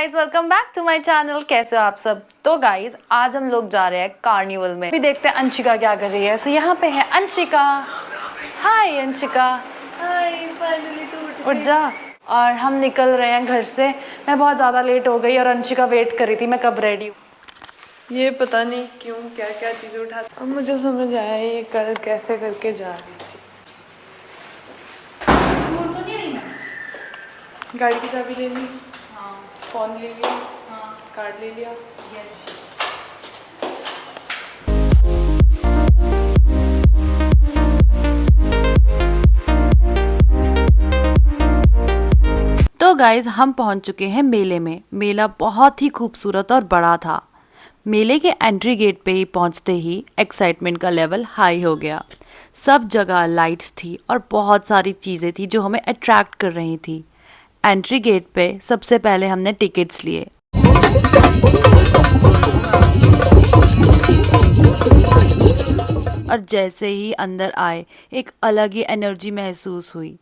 Guys, welcome back to my channel. कैसे हो आप सब? तो गाइज, आज हम लोग जा रहे हैं कार्निवल में। भी देखते हैं अंशिका क्या कर रही है। सो यहाँ पे है अंशिका। हाय अंशिका। हाय, फाइनली तू उठ उठ गई। जा। और हम निकल रहे हैं घर से। मैं बहुत ज़्यादा लेट हो गई और अंशिका वेट कर रही थी मैं कब रेडी हूँ। ये पता नहीं क्यों क्या क्या चीज़ें उठा, अब मुझे समझ आया ये कल कैसे करके जा रही थी। गाड़ी की चाबी ले ली, हाँ फ़ोन ले लिया, हाँ कार्ड ले लिया। यस। तो गाइज, हम पहुंच चुके हैं मेले में। मेला बहुत ही खूबसूरत और बड़ा था। मेले के एंट्री गेट पे ही पहुंचते ही एक्साइटमेंट का लेवल हाई हो गया। सब जगह लाइट्स थी और बहुत सारी चीज़ें थी जो हमें अट्रैक्ट कर रही थी। एंट्री गेट पे सबसे पहले हमने टिकट्स लिए। और जैसे ही अंदर आए, एक अलग ही एनर्जी महसूस हुई।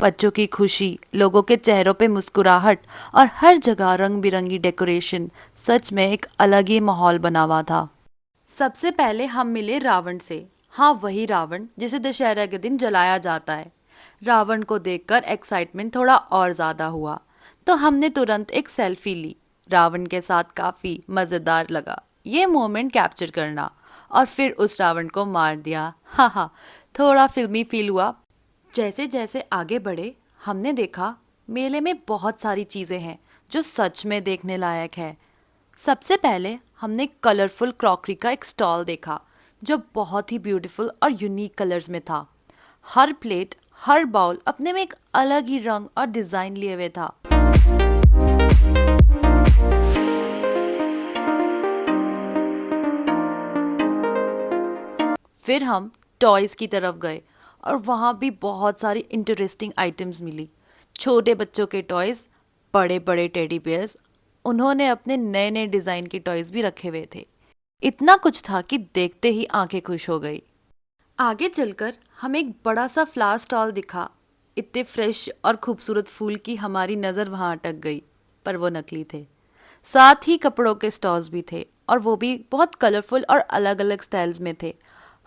बच्चों की खुशी, लोगों के चेहरों पे मुस्कुराहट और हर जगह रंग बिरंगी डेकोरेशन, सच में एक अलग ही माहौल बना हुआ था। सबसे पहले हम मिले रावण से। हाँ, वही रावण जिसे दशहरा के दिन जलाया जाता है। रावण को देखकर एक्साइटमेंट थोड़ा और ज़्यादा हुआ, तो हमने तुरंत एक सेल्फी ली। रावण के साथ काफ़ी मज़ेदार लगा ये मोमेंट कैप्चर करना। और फिर उस रावण को मार दिया। हाँ हाँ, थोड़ा फिल्मी फील हुआ। जैसे जैसे आगे बढ़े, हमने देखा मेले में बहुत सारी चीज़ें हैं जो सच में देखने लायक है। सबसे पहले हमने कलरफुल क्रॉकरी का एक स्टॉल देखा जो बहुत ही ब्यूटीफुल और यूनिक कलर्स में था। हर प्लेट, हर बाउल अपने में एक अलग ही रंग और डिज़ाइन लिए हुए था। फिर हम टॉयज़ की तरफ गए और वहाँ भी बहुत सारी इंटरेस्टिंग आइटम्स मिली। छोटे बच्चों के टॉयज़, बड़े बड़े टेडी बेयर्स, उन्होंने अपने नए नए डिज़ाइन के टॉयज़ भी रखे हुए थे। इतना कुछ था कि देखते ही आंखें खुश हो गई। आगे चलकर हमें एक बड़ा सा फ्लावर स्टॉल दिखा। इतने फ्रेश और खूबसूरत फूल की हमारी नज़र वहाँ अटक गई, पर वो नकली थे। साथ ही कपड़ों के स्टॉल्स भी थे और वो भी बहुत कलरफुल और अलग अलग स्टाइल्स में थे।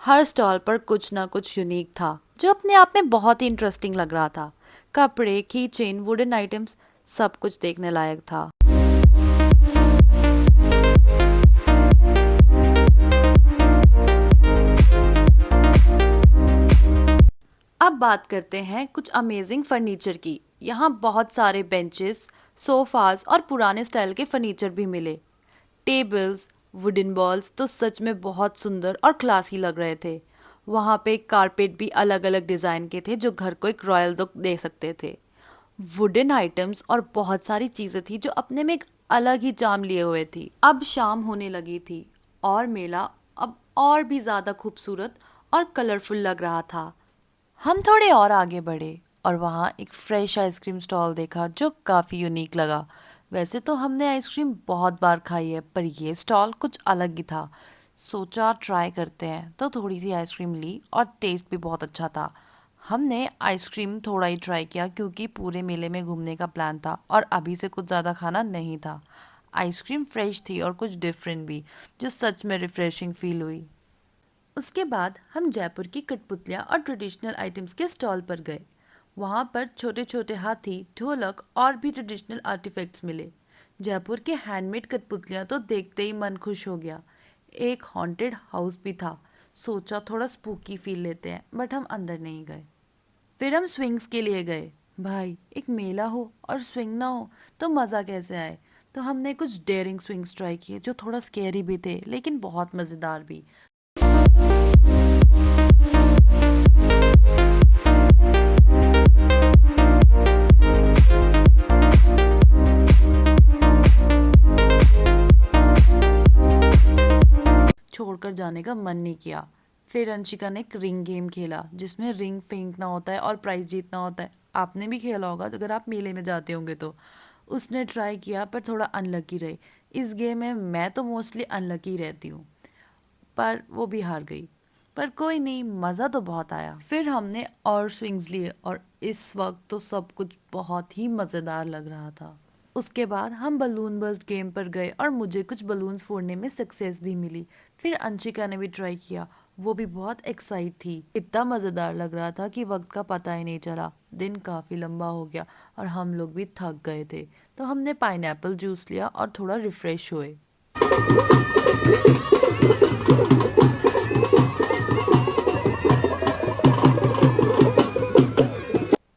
हर स्टॉल पर कुछ ना कुछ यूनिक था जो अपने आप में बहुत ही इंटरेस्टिंग लग रहा था। कपड़े, की चेन, वुडन आइटम्स, सब कुछ देखने लायक था। अब बात करते हैं कुछ अमेजिंग फर्नीचर की। यहाँ बहुत सारे बेंचेस, सोफाज और पुराने स्टाइल के फर्नीचर भी मिले। टेबल्स, वुडन बॉल्स तो सच में बहुत सुंदर और क्लासी लग रहे थे। वहाँ पे कारपेट भी अलग अलग डिज़ाइन के थे जो घर को एक रॉयल लुक दे सकते थे। वुडन आइटम्स और बहुत सारी चीज़ें थी जो अपने में एक अलग ही चार्म लिए हुए थी। अब शाम होने लगी थी और मेला अब और भी ज़्यादा खूबसूरत और कलरफुल लग रहा था। हम थोड़े और आगे बढ़े और वहाँ एक फ्रेश आइसक्रीम स्टॉल देखा जो काफ़ी यूनिक लगा। वैसे तो हमने आइसक्रीम बहुत बार खाई है, पर ये स्टॉल कुछ अलग ही था। सोचा ट्राई करते हैं, तो थोड़ी सी आइसक्रीम ली और टेस्ट भी बहुत अच्छा था। हमने आइसक्रीम थोड़ा ही ट्राई किया क्योंकि पूरे मेले में घूमने का प्लान था और अभी से कुछ ज़्यादा खाना नहीं था। आइसक्रीम फ्रेश थी और कुछ डिफरेंट भी, जो सच में रिफ्रेशिंग फील हुई। उसके बाद हम जयपुर की कठपुतलियाँ और ट्रेडिशनल आइटम्स के स्टॉल पर गए। वहाँ पर छोटे छोटे हाथी, ढोलक और भी ट्रेडिशनल आर्टिफैक्ट्स मिले। जयपुर के हैंडमेड कठपुतलियाँ तो देखते ही मन खुश हो गया। एक हॉन्टेड हाउस भी था। सोचा थोड़ा स्पूकी फील लेते हैं, बट हम अंदर नहीं गए। फिर हम स्विंग्स के लिए गए। भाई, एक मेला हो और स्विंग ना हो तो मज़ा कैसे आए। तो हमने कुछ डेयरिंग स्विंग्स ट्राई किए जो थोड़ा स्केरी भी थे लेकिन बहुत मज़ेदार भी। छोड़कर जाने का मन नहीं किया। फिर अंशिका ने एक रिंग गेम खेला जिसमें रिंग फेंकना होता है और प्राइज जीतना होता है। आपने भी खेला होगा अगर आप मेले में जाते होंगे तो। उसने ट्राई किया पर थोड़ा अनलकी रही। इस गेम में मैं तो मोस्टली अनलकी रहती हूँ, पर वो भी हार गई। पर कोई नहीं, मज़ा तो बहुत आया। फिर हमने और स्विंग्स लिए और इस वक्त तो सब कुछ बहुत ही मज़ेदार लग रहा था। उसके बाद हम बलून बर्स्ट गेम पर गए और मुझे कुछ बलून्स फोड़ने में सक्सेस भी मिली। फिर अंशिका ने भी ट्राई किया, वो भी बहुत एक्साइट थी। इतना मज़ेदार लग रहा था कि वक्त का पता ही नहीं चला। दिन काफ़ी लंबा हो गया और हम लोग भी थक गए थे, तो हमने पाइनएप्पल जूस लिया और थोड़ा रिफ्रेश हुए।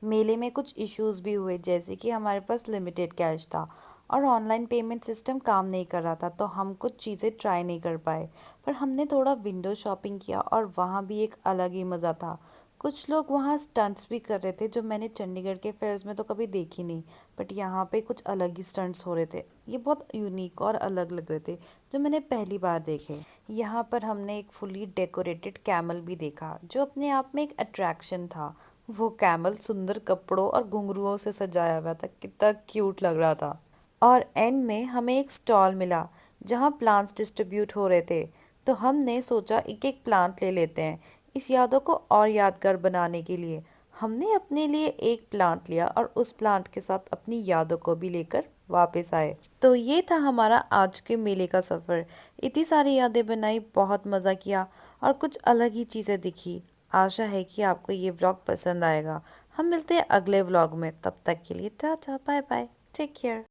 मेले में कुछ इश्यूज भी हुए, जैसे कि हमारे पास लिमिटेड कैश था और ऑनलाइन पेमेंट सिस्टम काम नहीं कर रहा था, तो हम कुछ चीज़ें ट्राई नहीं कर पाए। पर हमने थोड़ा विंडो शॉपिंग किया और वहाँ भी एक अलग ही मज़ा था। कुछ लोग वहाँ स्टंट्स भी कर रहे थे जो मैंने चंडीगढ़ के फेयर्स में तो कभी देखी नहीं, बट यहाँ पे कुछ अलग ही स्टंट्स हो रहे थे। ये बहुत यूनिक और अलग लग रहे थे, जो मैंने पहली बार देखे। यहाँ पर हमने एक फुली डेकोरेटेड कैमल भी देखा, जो अपने आप में एक अट्रैक्शन था। वो कैमल सुंदर कपड़ों और घुंघरुओं से सजाया हुआ था, कितना क्यूट लग रहा था। और एंड में हमें एक स्टॉल मिला जहाँ प्लांट्स डिस्ट्रीब्यूट हो रहे थे, तो हमने सोचा एक एक प्लांट ले लेते हैं इस यादों को और यादगार बनाने के लिए। हमने अपने लिए एक प्लांट लिया और उस प्लांट के साथ अपनी यादों को भी लेकर वापस आए। तो ये था हमारा आज के मेले का सफ़र। इतनी सारी यादें बनाई, बहुत मज़ा किया और कुछ अलग ही चीज़ें दिखी। आशा है कि आपको ये व्लॉग पसंद आएगा। हम मिलते हैं अगले व्लॉग में, तब तक के लिए tata bye bye, take care.